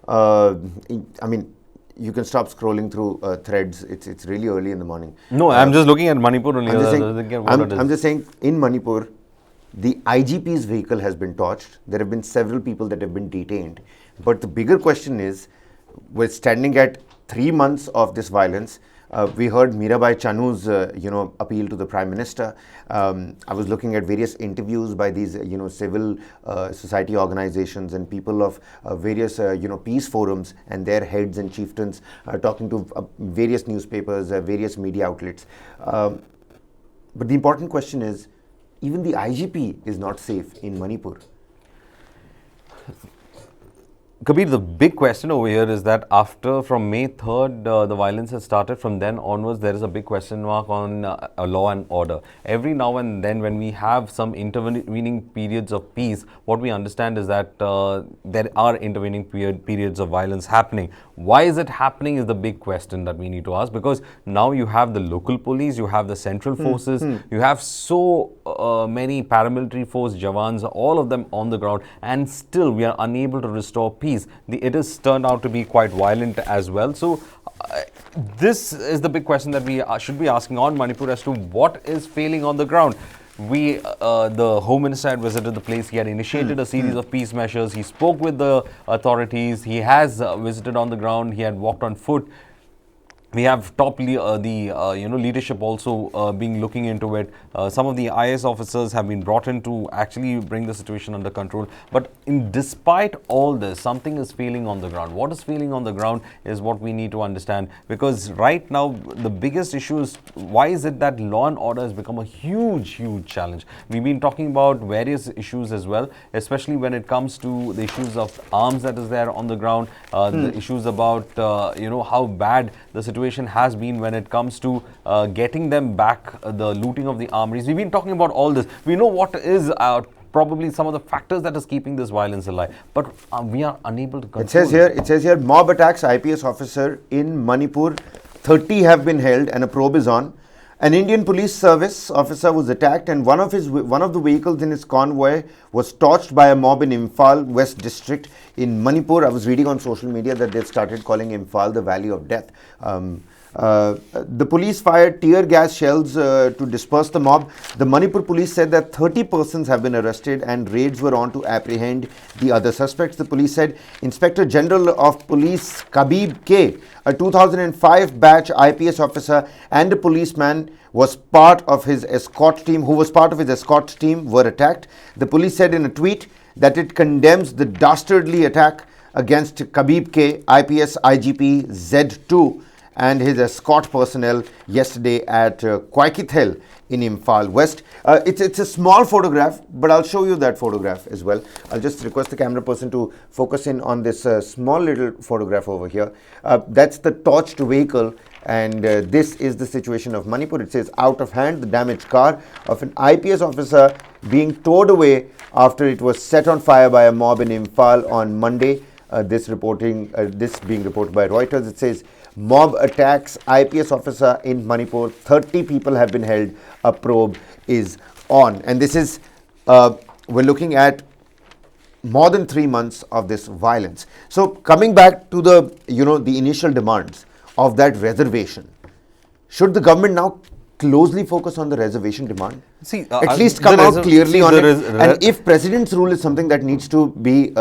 I mean, you can stop scrolling through threads. It's really early in the morning. No, I'm just looking at Manipur only. I'm just saying, in Manipur, the IGP's vehicle has been torched. There have been several people that have been detained. But the bigger question is, we're standing at 3 months of this violence. We heard Mirabai Chanu's, appeal to the Prime Minister. I was looking at various interviews by these, civil society organizations and people of various, peace forums and their heads and chieftains talking to various newspapers, various media outlets. But the important question is, even the IGP is not safe in Manipur. Kabir, the big question over here is that from May 3rd, the violence has started. From then onwards, there is a big question mark on law and order. Every now and then, when we have some intervening periods of peace, what we understand is that there are intervening periods of violence happening. Why is it happening is the big question that we need to ask, because now you have the local police, you have the central forces, you have so many paramilitary force Jawans, all of them on the ground, and still we are unable to restore peace. It has turned out to be quite violent as well. So this is the big question that we should be asking on Manipur as to what is failing on the ground. The Home Minister had visited the place. He had initiated a series of peace measures. He spoke with the authorities. He has visited on the ground. He had walked on foot. We have leadership also looking into it. Some of the IS officers have been brought in to actually bring the situation under control. But despite all this, something is failing on the ground. What is failing on the ground is what we need to understand. Because right now, the biggest issue is, why is it that law and order has become a huge, huge challenge? We've been talking about various issues as well, especially when it comes to the issues of arms that is there on the ground, the issues about, how bad the situation has been when it comes to getting them back, the looting of the armories. We've been talking about all this. We know what is probably some of the factors that is keeping this violence alive, but we are unable to control it. Says here, mob attacks IPS officer in Manipur. 30 have been held and a probe is on. An Indian police service officer was attacked, and one of the vehicles in his convoy was torched by a mob in Imphal West district in Manipur. I was reading on social media that they've started calling Imphal the Valley of Death. The police fired tear gas shells to disperse the mob. The Manipur police said that 30 persons have been arrested and raids were on to apprehend the other suspects. The police said Inspector General of Police Kabib K, a 2005 batch IPS officer and a policeman who was part of his escort team, were attacked. The police said in a tweet that it condemns the dastardly attack against Kabib K, IPS IGP Z2 and his escort personnel yesterday at Kwakeithel in Imphal West. It's a small photograph, but I'll show you that photograph as well. I'll just request the camera person to focus in on this small little photograph over here. That's the torched vehicle, and this is the situation of Manipur. It says out of hand, the damaged car of an IPS officer being towed away after it was set on fire by a mob in Imphal on Monday. This being reported by Reuters. It says mob attacks IPS officer in Manipur. 30 people have been held. A probe is on, and this is we're looking at more than 3 months of this violence. So coming back to the initial demands of that reservation, should the government now closely focus on the reservation demand? At least come out clearly on it. And if President's rule is something that needs to be,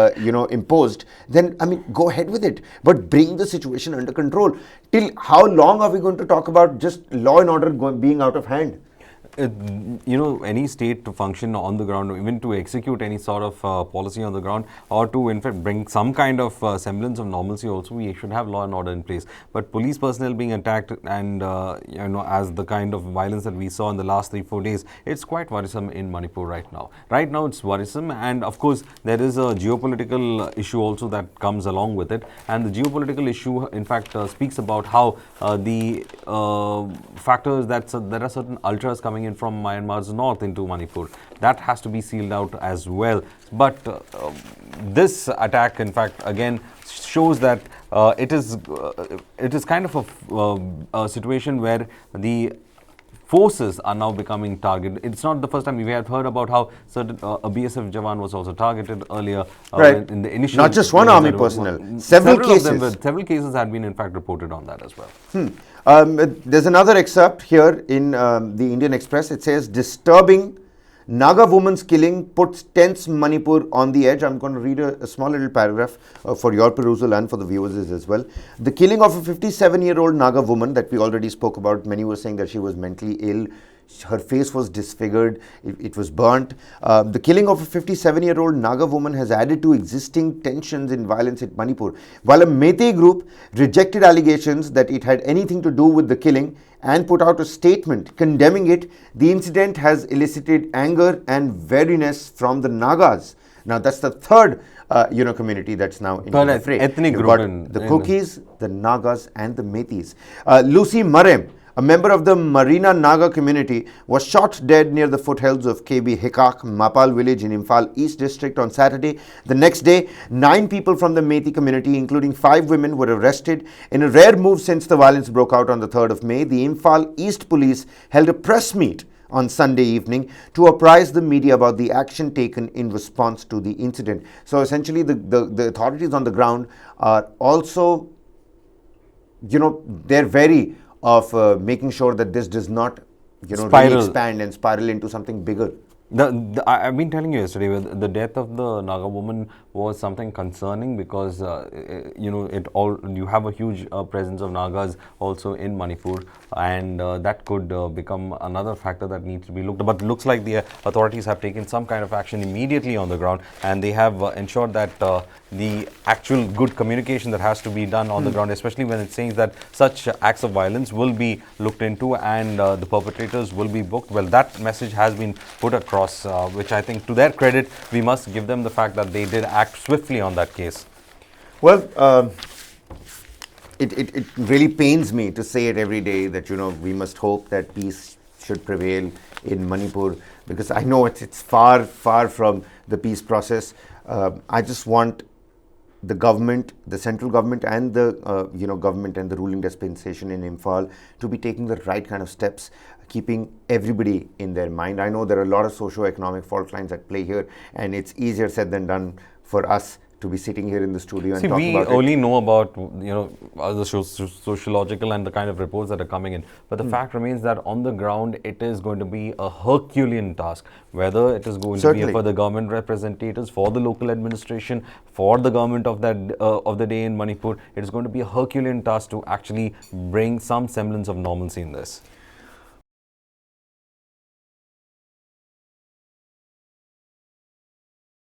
imposed, then, go ahead with it. But bring the situation under control. Till how long are we going to talk about just law and order being out of hand? Any state to function on the ground, or even to execute any sort of policy on the ground, or to in fact bring some kind of semblance of normalcy also, we should have law and order in place. But police personnel being attacked and as the kind of violence that we saw in the last 3-4 days, it's quite worrisome in Manipur right now. Right now it's worrisome, and of course there is a geopolitical issue also that comes along with it, and the geopolitical issue in fact speaks about how the factors that there are certain ultras coming in from Myanmar's north into Manipur. That has to be sealed out as well. But this attack, in fact, again shows that it is kind of a situation where the forces are now becoming targeted. It's not the first time. We have heard about how certain a BSF Jawan was also targeted earlier. Right. In the initial Not just one army personnel, several cases. Several cases had been in fact reported on that as well. There's another excerpt here in the Indian Express. It says, disturbing Naga woman's killing puts tense Manipur on the edge. I'm going to read a small little paragraph for your perusal and for the viewers as well. The killing of a 57-year-old Naga woman that we already spoke about. Many were saying that she was mentally ill. Her face was disfigured. It was burnt. The killing of a 57-year-old Naga woman has added to existing tensions in violence in Manipur. While a Meitei group rejected allegations that it had anything to do with the killing and put out a statement condemning it, the incident has elicited anger and wariness from the Nagas. Now, that's the third community that's now in the fray. Ethnic You've group got the Kukis, the Nagas, and the Meiteis. Lucy Marem, a member of the Marina Naga community, was shot dead near the foothills of KB Hekak, Mapal village in Imphal East district on Saturday. The next day, 9 people from the Meitei community, including 5 women, were arrested. In a rare move since the violence broke out on the 3rd of May, the Imphal East police held a press meet on Sunday evening to apprise the media about the action taken in response to the incident. So essentially, the authorities on the ground are also, they're very of making sure that this does not, really expand and spiral into something bigger. I've been telling you yesterday, the death of the Naga woman was something concerning because you have a huge presence of Nagas also in Manipur, and that could become another factor that needs to be looked at. But it looks like the authorities have taken some kind of action immediately on the ground, and they have ensured that the actual good communication that has to be done on the ground, especially when it says that such acts of violence will be looked into and the perpetrators will be booked. Well, that message has been put across, which I think, to their credit, we must give them the fact that they did act swiftly on that case. Well, it really pains me to say it every day that, we must hope that peace should prevail in Manipur, because I know it's far, far from the peace process. I just want the government, the central government, and the government and the ruling dispensation in Imphal to be taking the right kind of steps, keeping everybody in their mind. I know there are a lot of socio-economic fault lines at play here, and it's easier said than done for us to be sitting here in the studio and talking about it. We only know about the sociological and the kind of reports that are coming in, but the fact remains that on the ground it is going to be a Herculean task, whether it is going to be for the government representatives, for the local administration, for the government of the day in Manipur. It is going to be a Herculean task to actually bring some semblance of normalcy in this.